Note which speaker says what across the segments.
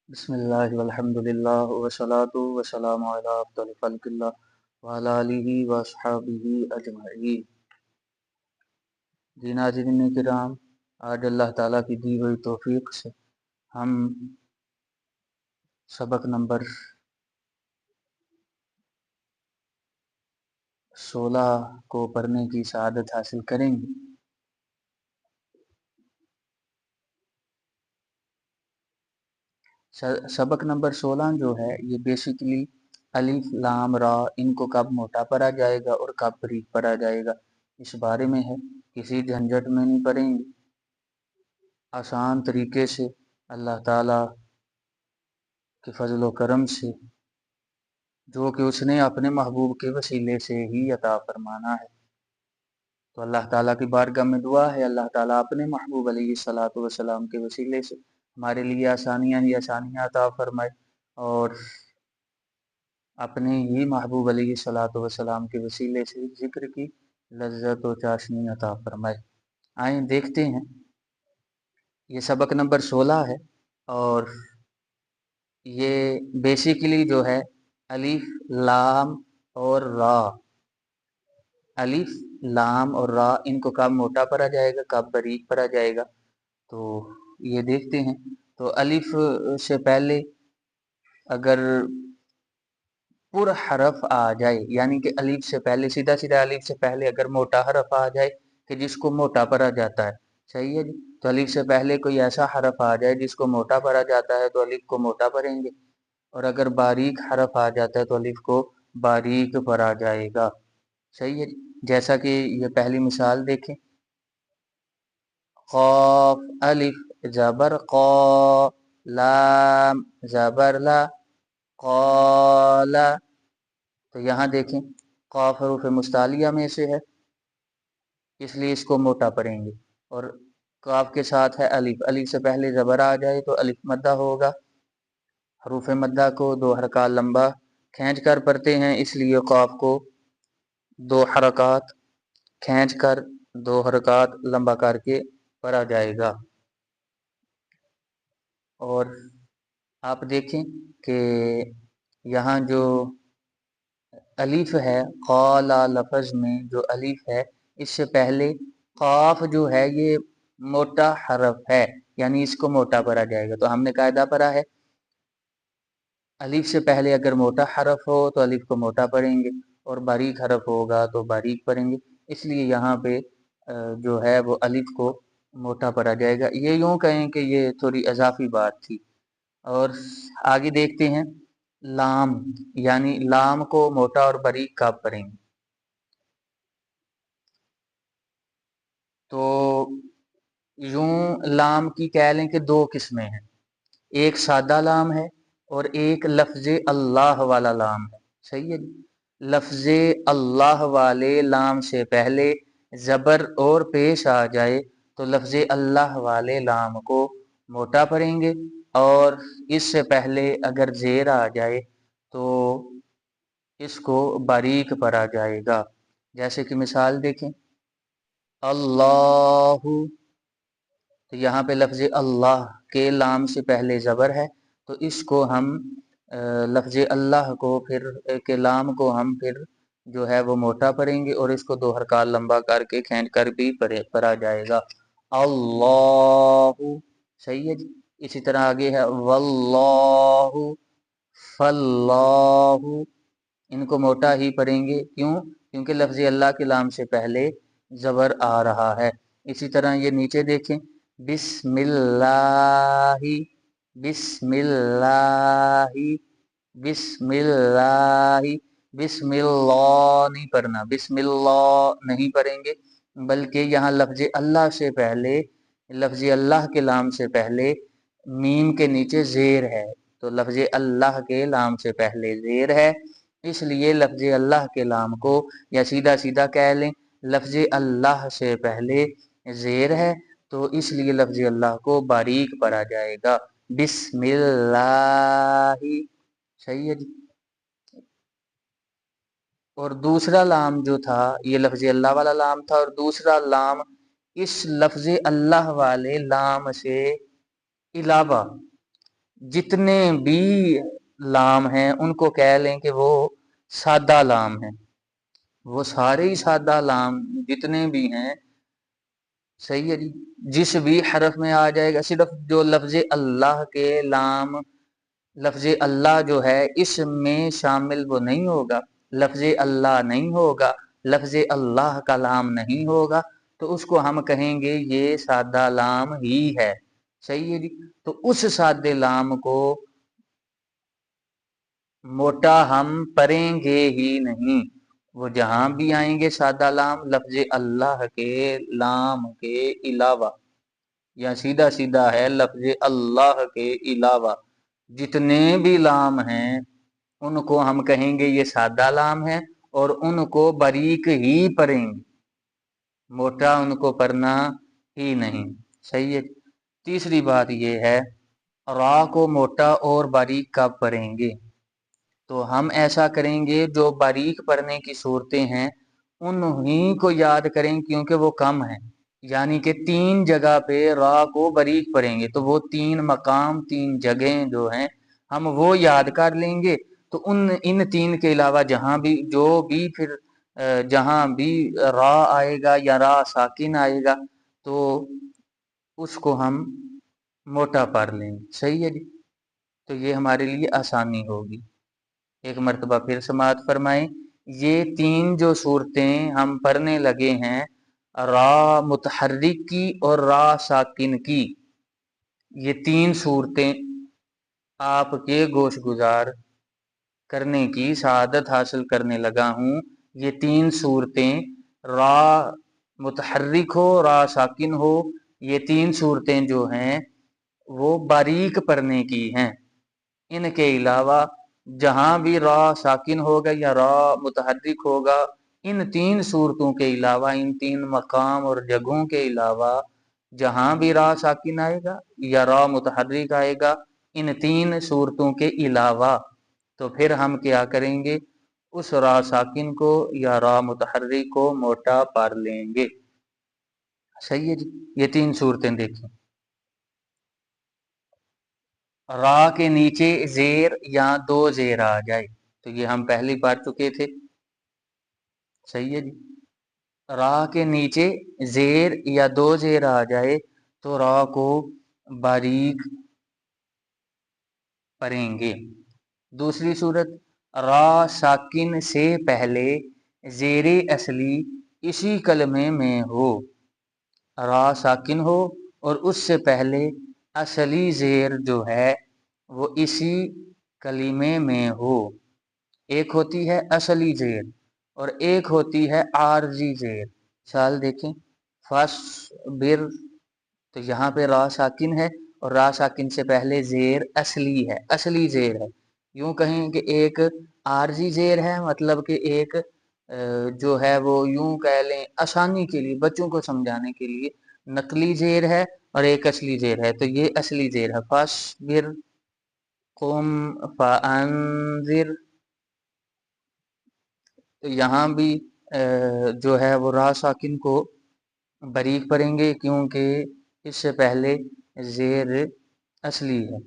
Speaker 1: بسم اللہ والحمد للہ والصلاۃ والسلام علی افضل خلق اللہ وعلی آلہ واصحابہ اجمعین۔ جی ناظرین کرام، آج اللہ تعالیٰ کی دی ہوئی توفیق سے ہم سبق نمبر 16 کو پڑھنے کی سعادت حاصل کریں گے۔ سبق نمبر 16 جو ہے یہ بیسیکلی الف لام را ان کو کب موٹا پڑھا جائے گا اور کب باریک پڑھا جائے گا اس بارے میں ہے۔ کسی جھنجھٹ میں نہیں پڑھیں گے، آسان طریقے سے اللہ تعالیٰ کے فضل و کرم سے جو کہ اس نے اپنے محبوب کے وسیلے سے ہی عطا فرمانا ہے۔ تو اللہ تعالیٰ کی بارگاہ میں دعا ہے اللہ تعالیٰ اپنے محبوب علیہ الصلاۃ والسلام کے وسیلے سے ہمارے لیے آسانیاں عطا فرمائے اور اپنے ہی محبوب علیہ الصلاۃ والسلام کے وسیلے سے ذکر کی لذت و چاشنی عطا فرمائے۔ آئیں دیکھتے ہیں، یہ سبق نمبر 16 ہے اور یہ بیسیکلی جو ہے الف لام اور را، الف لام اور را ان کو کب موٹا پڑھا جائے گا کب باریک پڑھا جائے گا، تو یہ دیکھتے ہیں۔ تو الف سے پہلے اگر پر حرف آ جائے، یعنی کہ الف سے پہلے سیدھا الف سے پہلے اگر موٹا حرف آ جائے کہ جس کو موٹا پڑھا جاتا ہے، صحیح ہے جی، تو الف سے پہلے کوئی ایسا حرف آ جائے جس کو موٹا پڑھا جاتا ہے تو الف کو موٹا پڑھیں گے، اور اگر باریک حرف آ جاتا ہے تو الف کو باریک پڑھا جائے گا، صحیح ہے جی۔ جیسا کہ یہ پہلی مثال دیکھیں، قاف الف زبر قا، لام زبر لا، قال، تو یہاں دیکھیں قاف حروف مستعلیہ میں سے ہے اس لیے اس کو موٹا پڑھیں گے، اور قاف کے ساتھ ہے الف، الف سے پہلے زبر آ جائے تو الف مدہ ہوگا، حروف مدہ کو 2 حرکات لمبا کھینچ کر پڑھتے ہیں اس لیے قاف کو 2 حرکات کھینچ کر 2 حرکات لمبا کر کے پڑھا جائے گا۔ اور آپ دیکھیں کہ یہاں جو الف ہے قالا لفظ میں جو الف ہے اس سے پہلے قاف جو ہے یہ موٹا حرف ہے، یعنی اس کو موٹا پڑھا جائے گا۔ تو ہم نے قاعدہ پڑھا ہے الف سے پہلے اگر موٹا حرف ہو تو الف کو موٹا پڑھیں گے اور باریک حرف ہوگا تو باریک پڑھیں گے، اس لیے یہاں پہ جو ہے وہ الف کو موٹا پڑھا جائے گا۔ یہ یوں کہیں کہ یہ تھوڑی اضافی بات تھی۔ اور آگے دیکھتے ہیں لام، یعنی لام کو موٹا اور باریک کب پڑھیں گے، تو یوں لام کی کہہ لیں کہ 2 قسمیں ہیں، ایک سادہ لام ہے اور ایک لفظ اللہ والا لام ہے، صحیح ہے جی۔ لفظ اللہ والے لام سے پہلے زبر اور پیش آ جائے تو لفظ اللہ والے لام کو موٹا پڑھیں گے، اور اس سے پہلے اگر زیر آ جائے تو اس کو باریک پڑھا جائے گا۔ جیسے کہ مثال دیکھیں اللہ، تو یہاں پہ لفظ اللہ کے لام سے پہلے زبر ہے تو اس کو ہم لفظ اللہ کو پھر کے لام کو ہم پھر جو ہے وہ موٹا پڑھیں گے اور اس کو 2 حرکات لمبا کر کے کھینچ کر بھی پڑھا جائے گا، اللہ، صحیح ہے جی۔ اسی طرح آگے ہے واللہ، فاللہ، ان کو موٹا ہی پڑھیں گے، کیوں؟ کیونکہ لفظ اللہ کے لام سے پہلے زبر آ رہا ہے۔ اسی طرح یہ نیچے دیکھیں بسم اللہ، بسم اللہ، بسم اللہ، بسم اللہ نہیں پڑھنا، بسم اللہ نہیں پڑھیں گے، بلکہ یہاں لفظ اللہ سے پہلے، لفظ اللہ کے لام سے پہلے میم کے نیچے زیر ہے، تو لفظ اللہ کے لام سے پہلے زیر ہے، اس لیے لفظ اللہ کے لام کو یا سیدھا کہہ لیں لفظ اللہ سے پہلے زیر ہے تو اس لیے لفظ اللہ کو باریک پڑھا جائے گا، بسم اللہ، صحیح ہے جی۔ اور دوسرا لام جو تھا یہ لفظ اللہ والا لام تھا، اور دوسرا لام اس لفظ اللہ والے لام سے علاوہ जितने भी लाम हैं उनको कह लें कि वो सादा लाम है, वो सारे ही सादा लाम जितने भी हैं। सही है जी। जिस भी हरफ में आ जाएगा, सिर्फ जो लफ्ज अल्लाह के लाम, लफ्ज अल्लाह जो है इसमें शामिल वो नहीं होगा, लफ्ज अल्लाह नहीं होगा, लफ्ज अल्लाह का लाम नहीं होगा, तो उसको हम कहेंगे ये सादा लाम ही है। सही है जी। तो उस सादे लाम को मोटा हम पढ़ेंगे ही नहीं, वो जहां भी आएंगे सादा लाम लफ्ज अल्लाह के लाम के अलावा, या सीधा सीधा है लफ्ज अल्लाह के अलावा जितने भी लाम हैं उनको हम कहेंगे ये सादा लाम है, और उनको बारीक ही पढ़ेंगे, मोटा उनको पढ़ना ही नहीं। सही है। तीसरी बात ये है, रा को मोटा और बारीक कब पढ़ेंगे? तो हम ऐसा करेंगे, जो बारीक पढ़ने की सूरतें हैं उन्हीं को याद करें क्योंकि वो कम है। यानी कि 3 जगह पे रा को बारीक पढ़ेंगे, तो वो 3 मकाम 3 जगह जो हैं हम वो याद कर लेंगे। तो उन इन 3 के अलावा जहां भी जो भी फिर जहां भी रा आएगा या रा साकिन आएगा तो उसको हम मोटा पढ़ लेंगे। सही है जी। तो ये हमारे लिए आसानी होगी। एक मर्तबा फिर समाअत फरमाएं, ये 3 जो सूरतें हम पढ़ने लगे हैं, रा मुतहर्रिक की और रा साकिन की, ये 3 सूरतें आपके गोश गुजार करने की सआदत हासिल करने लगा हूँ। ये 3 सूरतें, रा मुतहर्रिक हो रा साकिन हो, ये 3 सूरतें जो हैं वो बारीक पढ़ने की हैं। इनके अलावा जहां भी रा साकिन होगा या रा मुतहर्रिक होगा, इन 3 सूरतों के अलावा, इन 3 मकाम और जगहों के अलावा जहां भी रा साकिन आएगा या रा मुतहर्रिक आएगा, इन 3 सूरतों के अलावा, तो फिर हम क्या करेंगे, उस रा साकिन को या रा मुतहर्रिक को मोटा पढ़ लेंगे। सही है जी। ये 3 सूरतें देखिए, रा के नीचे जेर या 2 जेर आ जाए तो ये हम पहले पढ़ चुके थे। सही है जी। रा के नीचे जेर या 2 जेर आ जाए तो रा को बारीक पढ़ेंगे। दूसरी सूरत, रा साकिन से पहले जेर असली इसी कलमे में हो, रा साकिन हो और उससे पहले असली जेर जो है वो इसी कलीमे में हो। एक होती है असली जेर और एक होती है आरजी जेर। साल देखें, फस बिर, तो यहाँ पे रा साकिन है और रा साकिन से पहले जेर असली है, असली जेर है। यूं कहें कि एक आरजी जेर है, मतलब कि एक जो है वो यूं कह लें आसानी के लिए, बच्चों को समझाने के लिए नकली जेर है और एक असली जेर है। तो ये असली जेर है, फस बिर कुम फअंजिर। तो यहाँ भी जो है वो रा साकिन को बारीक पढ़ेंगे क्योंकि इससे पहले जेर असली है।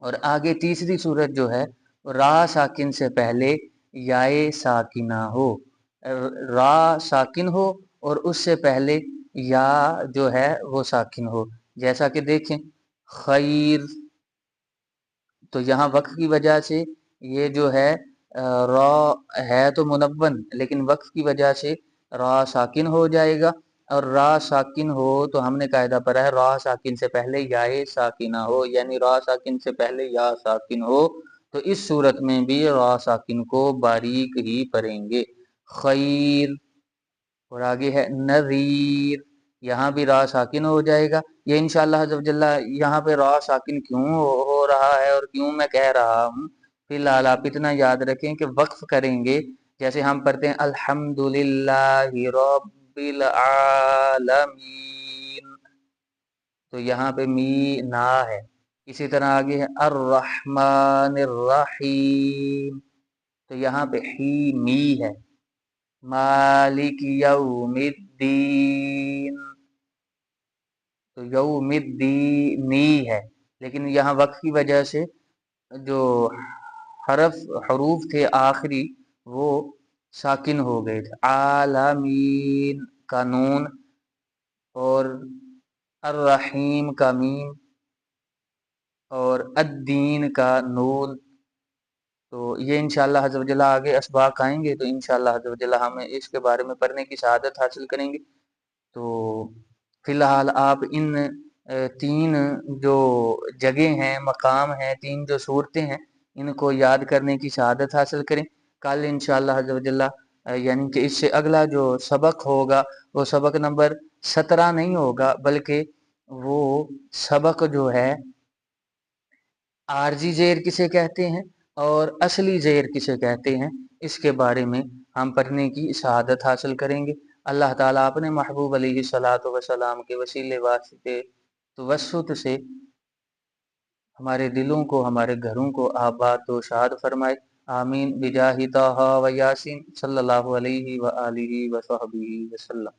Speaker 1: और आगे तीसरी सूरत जो है, रा साकिन से पहले याए साकिना हो, रा साकिन हो और उससे पहले या जो है वो साकिन हो। जैसा कि देखें, खैर, तो यहाँ वक्फ की वजह से ये जो है रा है तो मुनव्वन, लेकिन वक्फ की वजह से रा साकिन हो जाएगा। और रा साकिन हो तो हमने कायदा पढ़ा है, रा साकिन से पहले याए साकिना हो, यानी रा साकिन से पहले या साकिन हो। तो इस सूरत में भी रा साकिन को बारीक ही पढ़ेंगे। खैर, और आगे है नज़ीर, यहाँ भी रा साकिन हो जाएगा। ये इंशाअल्लाह अज़्ज़ व जल्ला यहाँ पे रा साकिन क्यों हो रहा है और क्यों मैं कह रहा हूँ, फिलहाल आप इतना याद रखें कि वक्फ करेंगे। जैसे हम पढ़ते हैं अल्हम्दुलिल्लाहि रब्बिल आलमीन, तो यहाँ पे मी ना है। इसी तरह आगे है अर्रहमानिर रहीम, तो यहाँ पे ही मी है। मालिक यौमिद्दीन, تو यौमिद्दीनी है, लेकिन यहाँ वक्त की वजह से जो हरूफ थे आखिरी वो साकिन हो गए थे। आलमीन का नून और अर्रहीम का मीम और अद्दीन का नून। तो ये इंशाअल्लाह अज़्ज़ व जल्ल आगे असबाक आएंगे तो इंशाअल्लाह अज़्ज़ व जल्ल हम इसके बारे में पढ़ने की शहादत हासिल करेंगे। तो फिलहाल आप इन तीन जो जगह हैं, मकाम हैं, तीन जो सूरतें हैं, इनको याद करने की शहादत हासिल करें। कल इंशाअल्लाह अज़्ज़ व जल्ल यानी कि इससे अगला जो सबक होगा वो सबक नंबर 17 नहीं होगा, बल्कि वो सबक जो है आरजी ज़ेर किसे कहते हैं और असली ज़ेर किसे कहते हैं, इसके बारे में हम पढ़ने की शहादत हासिल करेंगे। अल्लाह ताला अपने महबूब अलैहिस्सलातु वस्सलाम के वसीले वास्ते तवस्सुत से हमारे दिलों को, हमारे घरों को आबाद व शाद फरमाए। आमीन बिजाहि ताहा व यासीन सल्लल्लाहु अलैहि व आलिहि व सहबिहि वसल्लम।